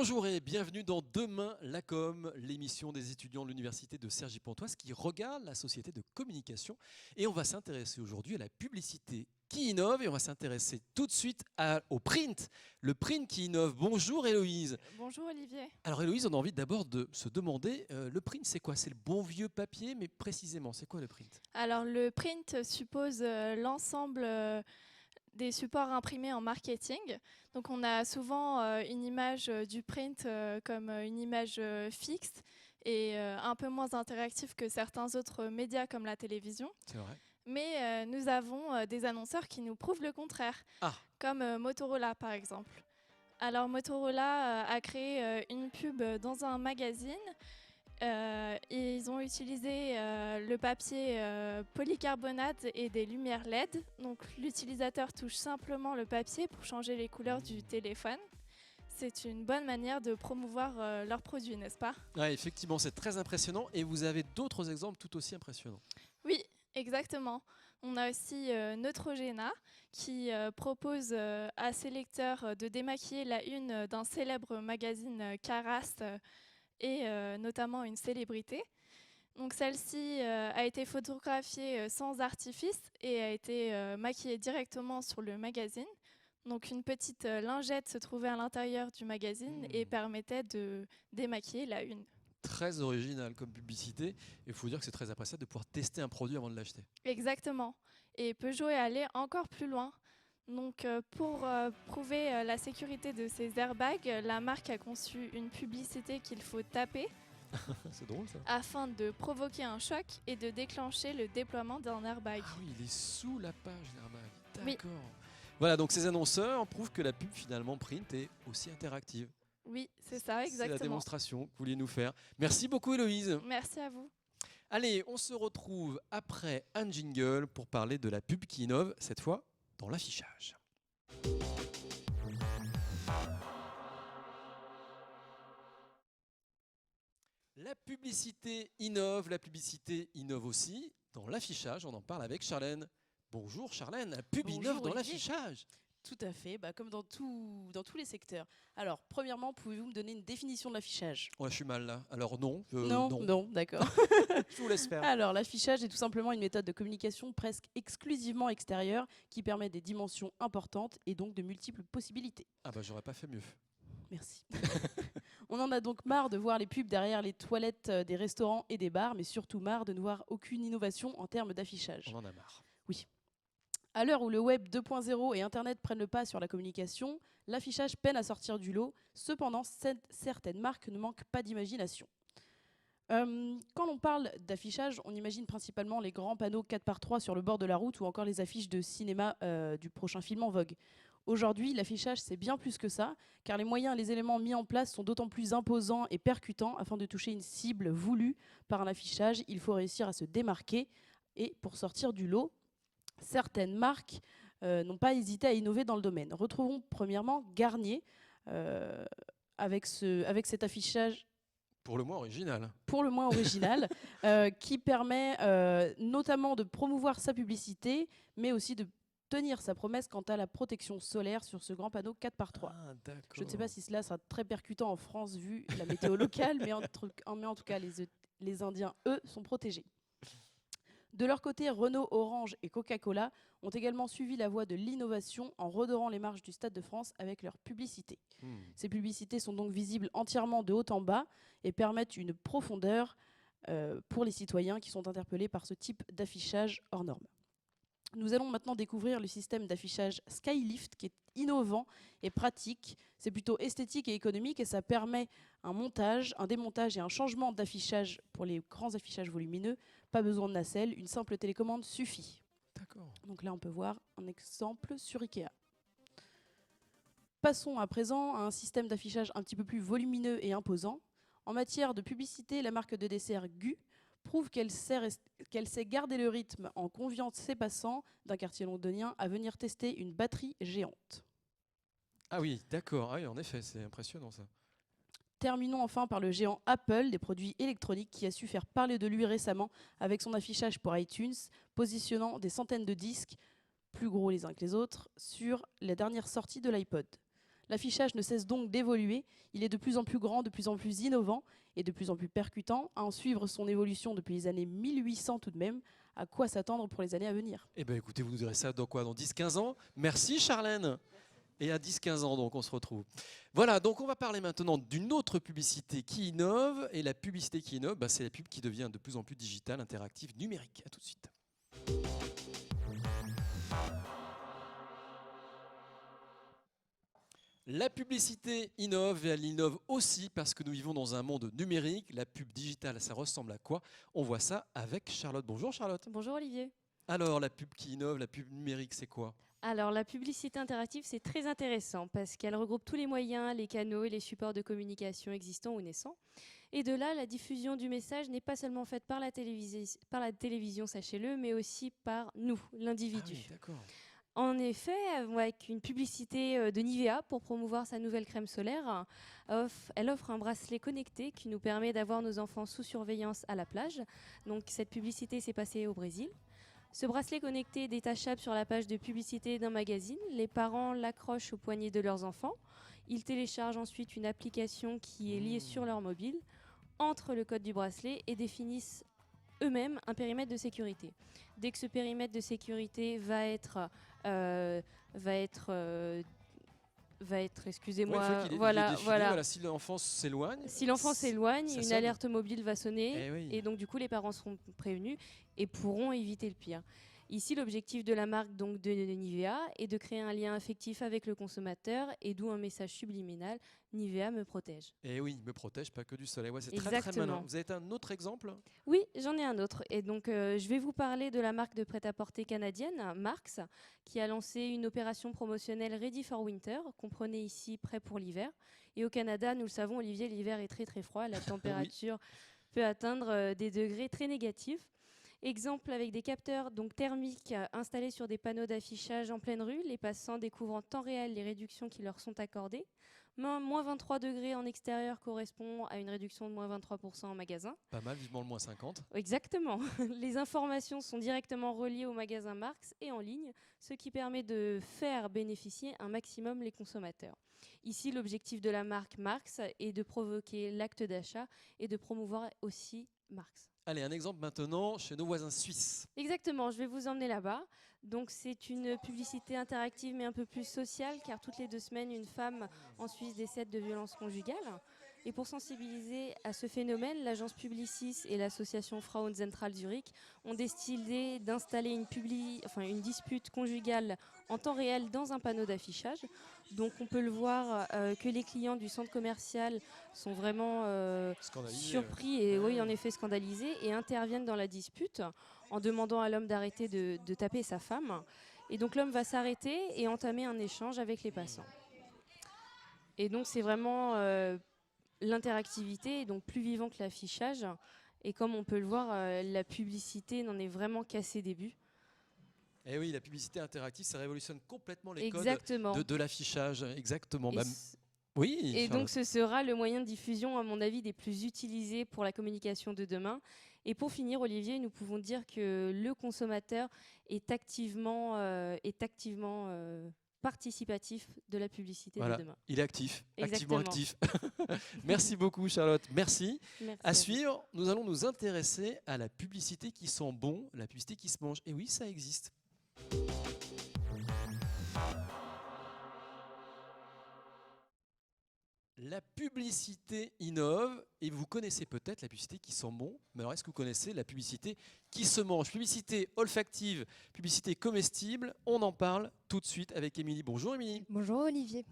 Bonjour et bienvenue dans Demain la com, l'émission des étudiants de l'université de Cergy-Pontoise qui regarde la société de communication. Et on va s'intéresser aujourd'hui à la publicité qui innove et on va s'intéresser tout de suite au print. Le print qui innove. Bonjour Héloïse. Bonjour Olivier. Alors Héloïse, on a envie d'abord de se demander, le print c'est quoi? C'est le bon vieux papier, mais précisément, c'est quoi le print? Alors le print suppose l'ensemble des supports imprimés en marketing. Donc on a souvent une image du print comme une image fixe et un peu moins interactive que certains autres médias comme la télévision. C'est vrai. Mais nous avons des annonceurs qui nous prouvent le contraire, Ah, comme Motorola par exemple. Alors Motorola a créé une pub dans un magazine. Ils ont utilisé le papier polycarbonate et des lumières LED. Donc l'utilisateur touche simplement le papier pour changer les couleurs du téléphone. C'est une bonne manière de promouvoir leurs produits, n'est-ce pas? ouais, effectivement, c'est très impressionnant et vous avez d'autres exemples tout aussi impressionnants. Oui, exactement. On a aussi Neutrogena qui propose à ses lecteurs de démaquiller la une d'un célèbre magazine Caraste et notamment une célébrité. Donc celle-ci a été photographiée sans artifice et a été maquillée directement sur le magazine. Donc une petite lingette se trouvait à l'intérieur du magazine et permettait de démaquiller la une. Très original comme publicité. Il faut dire que c'est très appréciable de pouvoir tester un produit avant de l'acheter. Exactement. Et Peugeot est allé encore plus loin. Donc pour prouver la sécurité de ces airbags, la marque a conçu une publicité qu'il faut taper C'est drôle ça. afin de provoquer un choc et de déclencher le déploiement d'un airbag. Ah oui, il est sous la page d'Airbag. Oui. D'accord. Voilà, donc ces annonceurs prouvent que la pub finalement print est aussi interactive. Oui, c'est ça, C'est la exactement. démonstration que vous vouliez nous faire. Merci beaucoup Héloïse. Merci à vous. Allez, on se retrouve après un jingle pour parler de la pub qui innove, cette fois dans l'affichage. La publicité innove aussi dans l'affichage. On en parle avec Charlène. Bonjour Charlène, la pub Bonjour, innove dans Olivier. l'affichage. Tout à fait, comme dans tous les secteurs. Alors, premièrement, pouvez-vous me donner une définition de l'affichage? Ouais, je suis mal là. Alors non, Non, d'accord. je vous laisse faire. Alors, l'affichage est tout simplement une méthode de communication presque exclusivement extérieure qui permet des dimensions importantes et donc de multiples possibilités. Ah bah j'aurais pas fait mieux. Merci. On en a donc marre de voir les pubs derrière les toilettes des restaurants et des bars, mais surtout marre de ne voir aucune innovation en termes d'affichage. On en a marre. À l'heure où le web 2.0 et Internet prennent le pas sur la communication, l'affichage peine à sortir du lot. Cependant, certaines marques ne manquent pas d'imagination. Quand on parle d'affichage, on imagine principalement les grands panneaux 4x3 sur le bord de la route ou encore les affiches de cinéma du prochain film en vogue. Aujourd'hui, l'affichage, c'est bien plus que ça, car les moyens et les éléments mis en place sont d'autant plus imposants et percutants. Afin de toucher une cible voulue par un affichage, il faut réussir à se démarquer. Et pour sortir du lot, certaines marques n'ont pas hésité à innover dans le domaine. Retrouvons premièrement Garnier avec cet affichage Pour le moins original. pour le moins original qui permet notamment de promouvoir sa publicité, mais aussi de tenir sa promesse quant à la protection solaire sur ce grand panneau 4x3. Ah d'accord. Je ne sais pas si cela sera très percutant en France vu la météo locale, mais en tout cas, les Indiens, eux, sont protégés. De leur côté, Renault, Orange et Coca-Cola ont également suivi la voie de l'innovation en redorant les marches du Stade de France avec leurs publicités. Ces publicités sont donc visibles entièrement de haut en bas et permettent une profondeur pour les citoyens qui sont interpellés par ce type d'affichage hors norme. Nous allons maintenant découvrir le système d'affichage Skylift qui est innovant et pratique. C'est plutôt esthétique et économique et ça permet un montage, un démontage et un changement d'affichage pour les grands affichages volumineux. Pas besoin de nacelle, une simple télécommande suffit. D'accord. Donc là, on peut voir un exemple sur Ikea. Passons à présent à un système d'affichage un petit peu plus volumineux et imposant. En matière de publicité, la marque de dessert Gu prouve qu'elle sait garder le rythme en conviant ses passants d'un quartier londonien à venir tester une batterie géante. Ah oui, d'accord. Ah oui, en effet, c'est impressionnant ça. Terminons enfin par le géant Apple des produits électroniques qui a su faire parler de lui récemment avec son affichage pour iTunes, positionnant des centaines de disques, plus gros les uns que les autres, sur la dernière sortie de l'iPod. L'affichage ne cesse donc d'évoluer. Il est de plus en plus grand, de plus en plus innovant et de plus en plus percutant. À en suivre son évolution depuis les années 1800 tout de même, à quoi s'attendre pour les années à venir? Eh bien écoutez, vous nous direz ça dans quoi? Dans 10-15 ans? Merci Charlène. Et à 10-15 ans, donc, on se retrouve. Voilà, donc on va parler maintenant d'une autre publicité qui innove. Et la publicité qui innove, c'est la pub qui devient de plus en plus digitale, interactive, numérique. À tout de suite. La publicité innove et elle innove aussi parce que nous vivons dans un monde numérique. La pub digitale, ça ressemble à quoi? On voit ça avec Charlotte. Bonjour Charlotte. Bonjour Olivier. Alors, la pub qui innove, la pub numérique, c'est quoi? Alors, la publicité interactive, c'est très intéressant parce qu'elle regroupe tous les moyens, les canaux et les supports de communication existants ou naissants. Et de là, la diffusion du message n'est pas seulement faite par la télévision, sachez-le, mais aussi par nous, l'individu. Ah oui, d'accord. En effet, avec une publicité de Nivea pour promouvoir sa nouvelle crème solaire, elle offre un bracelet connecté qui nous permet d'avoir nos enfants sous surveillance à la plage. Donc, cette publicité s'est passée au Brésil. Ce bracelet connecté est détachable sur la page de publicité d'un magazine. Les parents l'accrochent au poignet de leurs enfants. Ils téléchargent ensuite une application qui est liée sur leur mobile, entrent le code du bracelet et définissent eux-mêmes un périmètre de sécurité. Dès que ce périmètre de sécurité va être, excusez-moi, Ouais, il est défini, voilà, si l'enfant s'éloigne. Si l'enfant s'éloigne, ça une sonne. alerte mobile va sonner Eh oui. et donc du coup les parents seront prévenus et pourront éviter le pire. Ici, l'objectif de la marque donc de Nivea est de créer un lien affectif avec le consommateur et d'où un message subliminal, Nivea me protège. Et oui, il me protège, pas que du soleil. Ouais, c'est très très Exactement. malin. Vous avez un autre exemple? Oui, j'en ai un autre. Et donc, je vais vous parler de la marque de prêt-à-porter canadienne, Marks, qui a lancé une opération promotionnelle Ready for Winter, comprenez ici prêt pour l'hiver. Et au Canada, nous le savons, Olivier, l'hiver est très très froid. La température peut atteindre des degrés très négatifs. Exemple avec des capteurs donc thermiques installés sur des panneaux d'affichage en pleine rue, les passants découvrent en temps réel les réductions qui leur sont accordées. Moins 23 degrés en extérieur correspond à une réduction de moins 23% en magasin. Pas mal, vivement le moins 50. Exactement. Les informations sont directement reliées au magasin Marks et en ligne, ce qui permet de faire bénéficier un maximum les consommateurs. Ici, l'objectif de la marque Marks est de provoquer l'acte d'achat et de promouvoir aussi Marks. Allez, un exemple maintenant chez nos voisins suisses. Exactement, je vais vous emmener là-bas. Donc c'est une publicité interactive mais un peu plus sociale car toutes les 2 semaines, une femme en Suisse décède de violences conjugales. Et pour sensibiliser à ce phénomène, l'agence Publicis et l'association Frauenzentral Zurich ont décidé d'installer une dispute conjugale en temps réel dans un panneau d'affichage. Donc on peut le voir que les clients du centre commercial sont vraiment surpris et oui, en effet scandalisés et interviennent dans la dispute en demandant à l'homme d'arrêter de taper sa femme. Et donc l'homme va s'arrêter et entamer un échange avec les passants. Et donc c'est vraiment l'interactivité est donc plus vivant que l'affichage. Et comme on peut le voir, la publicité n'en est vraiment qu'à ses débuts. Eh oui, la publicité interactive, ça révolutionne complètement les Exactement. codes de l'affichage. Exactement. Et oui. Et Charlotte. donc ce sera le moyen de diffusion, à mon avis, des plus utilisés pour la communication de demain. Et pour finir, Olivier, nous pouvons dire que le consommateur est activement participatif de la publicité Voilà, de demain. il est actif, activement actif. Exactement. Merci beaucoup Charlotte, merci. Merci À vous. suivre, nous allons nous intéresser à la publicité qui sent bon, la publicité qui se mange. Et oui, ça existe. La publicité innove et vous connaissez peut-être la publicité qui sent bon, mais alors est-ce que vous connaissez la publicité qui se mange? Publicité olfactive, publicité comestible, on en parle tout de suite avec Émilie. Bonjour Émilie. Bonjour Olivier.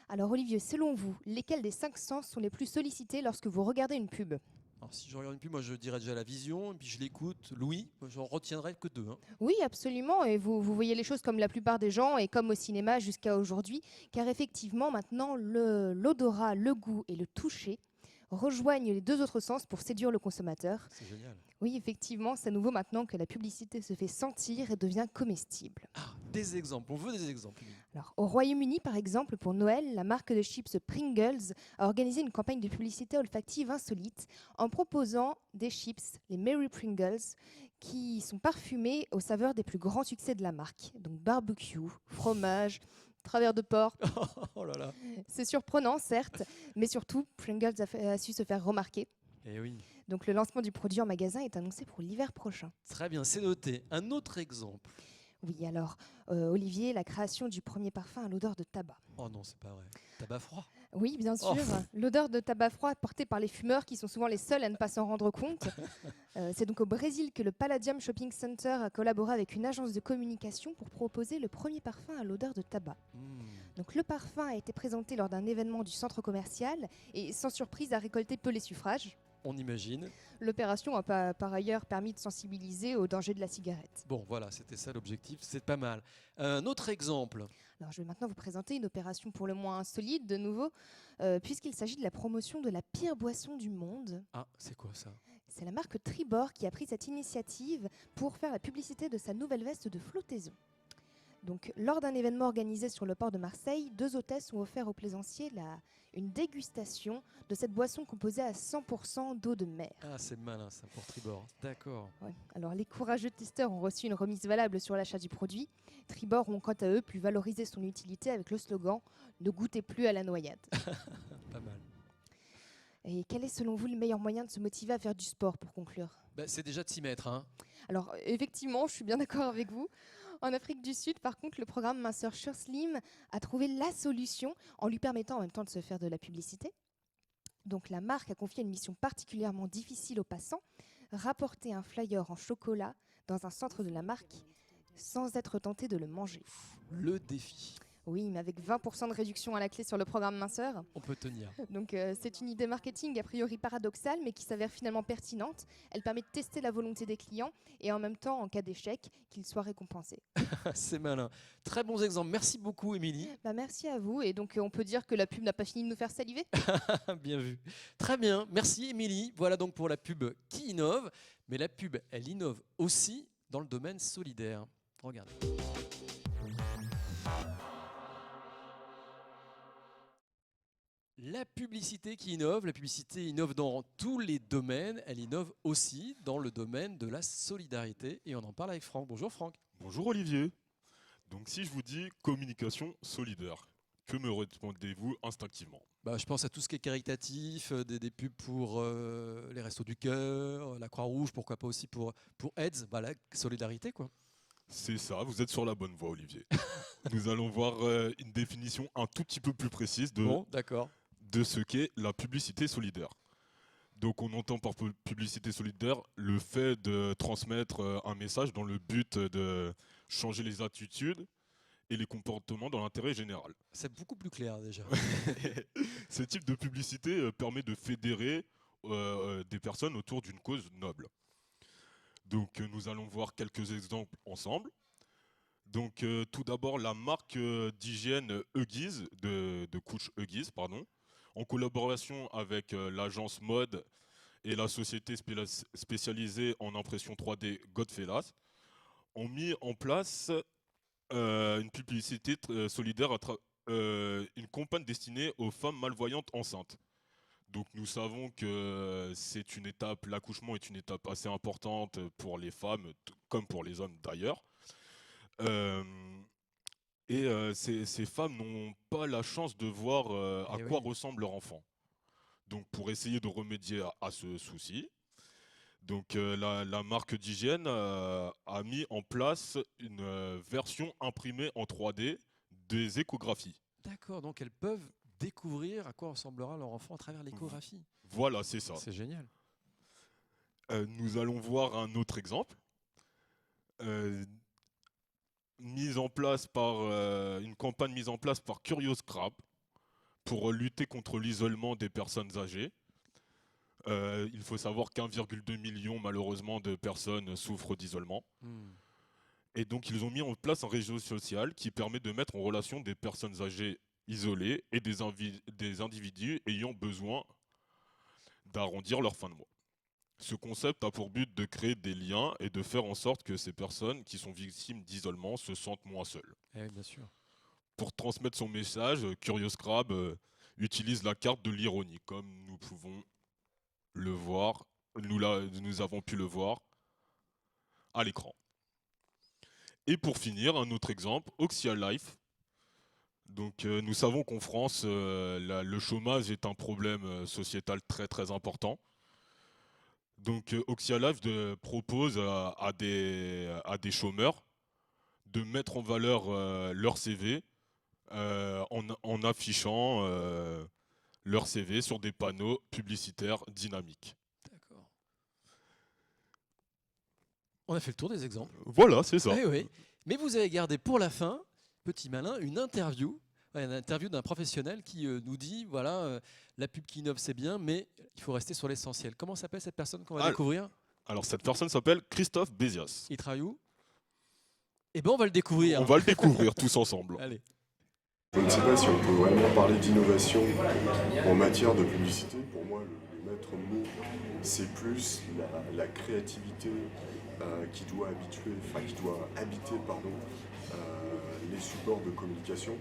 Alors Olivier, selon vous, lesquels des 5 sens sont les plus sollicités lorsque vous regardez une pub? Alors, si je regarde une pub, moi je dirais déjà la vision, et puis je l'écoute, Louis, j'en retiendrai que 2. Oui, absolument, et vous voyez les choses comme la plupart des gens et comme au cinéma jusqu'à aujourd'hui, car effectivement maintenant l'odorat, le goût et le toucher rejoignent les 2 autres sens pour séduire le consommateur. C'est génial. Oui, effectivement, c'est nouveau maintenant que la publicité se fait sentir et devient comestible. Ah, des exemples, on veut des exemples. Émilie. Alors, au Royaume-Uni, par exemple, pour Noël, la marque de chips Pringles a organisé une campagne de publicité olfactive insolite en proposant des chips, les Merry Pringles, qui sont parfumés aux saveurs des plus grands succès de la marque. Donc barbecue, fromage, travers de porte. Oh là là. C'est surprenant, certes, mais surtout, Pringles a su se faire remarquer. Eh oui, Donc le lancement du produit en magasin est annoncé pour l'hiver prochain. très bien, c'est noté. Un autre exemple. Oui, alors, Olivier, la création du premier parfum à l'odeur de tabac. Oh non, c'est pas vrai. Tabac froid. Oui, bien sûr. Oh. L'odeur de tabac froid portée par les fumeurs qui sont souvent les seuls à ne pas s'en rendre compte. C'est donc au Brésil que le Palladium Shopping Center a collaboré avec une agence de communication pour proposer le premier parfum à l'odeur de tabac. Donc le parfum a été présenté lors d'un événement du centre commercial et sans surprise a récolté peu les suffrages. On imagine. L'opération a par ailleurs permis de sensibiliser au danger de la cigarette. Bon, voilà, c'était ça l'objectif, c'est pas mal. Un autre exemple. Alors, je vais maintenant vous présenter une opération pour le moins solide, de nouveau, puisqu'il s'agit de la promotion de la pire boisson du monde. Ah, c'est quoi ça? C'est la marque Tribord qui a pris cette initiative pour faire la publicité de sa nouvelle veste de flottaison. Donc, lors d'un événement organisé sur le port de Marseille, 2 hôtesses ont offert aux plaisanciers une dégustation de cette boisson composée à 100% d'eau de mer. Ah, c'est malin ça pour Tribord. D'accord. Ouais. Alors, les courageux testeurs ont reçu une remise valable sur l'achat du produit. Tribord ont quant à eux pu valoriser son utilité avec le slogan « Ne goûtez plus à la noyade ». Pas mal. Et quel est selon vous le meilleur moyen de se motiver à faire du sport pour conclure? Bah, c'est déjà de s'y mettre. Hein. Alors effectivement, je suis bien d'accord avec vous. En Afrique du Sud, par contre, le programme Minceur Sure Slim a trouvé la solution en lui permettant en même temps de se faire de la publicité. Donc la marque a confié une mission particulièrement difficile aux passants, rapporter un flyer en chocolat dans un centre de la marque sans être tenté de le manger. Le défi. Oui, mais avec 20% de réduction à la clé sur le programme Minceur. On peut tenir. Donc c'est une idée marketing a priori paradoxale, mais qui s'avère finalement pertinente. Elle permet de tester la volonté des clients et en même temps, en cas d'échec, qu'ils soient récompensés. C'est malin. Très bons exemples. Merci beaucoup, Émilie. Bah, merci à vous. Et donc on peut dire que la pub n'a pas fini de nous faire saliver. Bien vu. Très bien. Merci, Émilie. Voilà donc pour la pub qui innove. Mais la pub, elle innove aussi dans le domaine solidaire. Regardez. La publicité qui innove, la publicité innove dans tous les domaines, elle innove aussi dans le domaine de la solidarité et on en parle avec Franck. Bonjour Franck. Bonjour Olivier. Donc si je vous dis communication solidaire, que me répondez-vous instinctivement? Je pense à tout ce qui est caritatif, des pubs pour les Restos du Cœur, la Croix-Rouge, pourquoi pas aussi pour AIDS, la solidarité quoi. C'est ça, vous êtes sur la bonne voie Olivier. Nous allons voir une définition un tout petit peu plus précise Bon, d'accord. de ce qu'est la publicité solidaire. Donc on entend par publicité solidaire le fait de transmettre un message dans le but de changer les attitudes et les comportements dans l'intérêt général. C'est beaucoup plus clair déjà. Ce type de publicité permet de fédérer des personnes autour d'une cause noble. Donc nous allons voir quelques exemples ensemble. Donc tout d'abord la marque d'hygiène Huggies, de couche Huggies, pardon, en collaboration avec l'agence mode et la société spécialisée en impression 3D Godfellas, ont mis en place une publicité solidaire, une campagne destinée aux femmes malvoyantes enceintes. Donc nous savons que c'est une étape, l'accouchement est une étape assez importante pour les femmes, comme pour les hommes d'ailleurs. Ces femmes n'ont pas la chance de voir à quoi ressemble leur enfant. Donc pour essayer de remédier à ce souci, donc la marque d'hygiène a mis en place une version imprimée en 3D des échographies. D'accord, donc elles peuvent découvrir à quoi ressemblera leur enfant à travers l'échographie. Voilà, c'est ça. C'est génial. Nous allons voir un autre exemple. Une campagne mise en place par Curious Crab pour lutter contre l'isolement des personnes âgées. Il faut savoir qu'1,2 million malheureusement de personnes souffrent d'isolement. Et donc ils ont mis en place un réseau social qui permet de mettre en relation des personnes âgées isolées et des individus ayant besoin d'arrondir leur fin de mois. Ce concept a pour but de créer des liens et de faire en sorte que ces personnes qui sont victimes d'isolement se sentent moins seules. Oui, bien sûr. Pour transmettre son message, Curious Crab utilise la carte de l'ironie, comme nous pouvons le voir, nous avons pu le voir à l'écran. Et pour finir, un autre exemple, Oxia Life, Donc nous savons qu'en France, le chômage est un problème sociétal très très important. Donc Oxialive propose à des chômeurs de mettre en valeur leur CV en affichant leur CV sur des panneaux publicitaires dynamiques. D'accord. On a fait le tour des exemples. Voilà, c'est ça. Oui, oui. Mais vous avez gardé pour la fin, petit malin, une interview d'un professionnel qui nous dit, voilà, la pub qui innove c'est bien, mais il faut rester sur l'essentiel. Comment s'appelle cette personne qu'on va découvrir? Alors cette personne s'appelle Christophe Bézias. Il travaille où? Eh bien on va le découvrir. On va le découvrir tous ensemble. Allez. Je ne sais pas si on peut vraiment parler d'innovation en matière de publicité. Pour moi, le maître mot, c'est plus la créativité qui doit habiter les supports de communication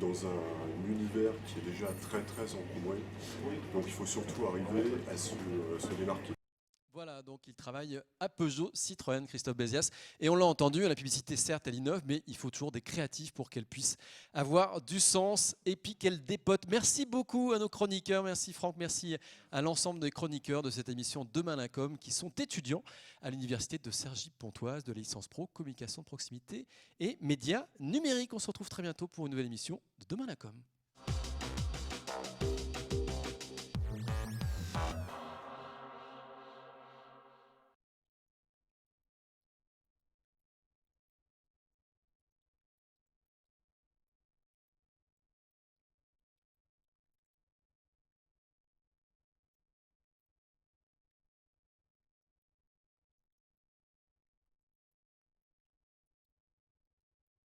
dans un univers qui est déjà très très encombré. Donc il faut surtout arriver à se démarquer. Voilà, donc il travaille à Peugeot Citroën, Christophe Bézias. Et on l'a entendu, la publicité, certes, elle innove, mais il faut toujours des créatifs pour qu'elle puisse avoir du sens et puis qu'elle dépote. Merci beaucoup à nos chroniqueurs. Merci Franck, merci à l'ensemble des chroniqueurs de cette émission Demain la Com qui sont étudiants à l'université de Cergy-Pontoise de la licence pro, communication de proximité et médias numériques. On se retrouve très bientôt pour une nouvelle émission de Demain la Com.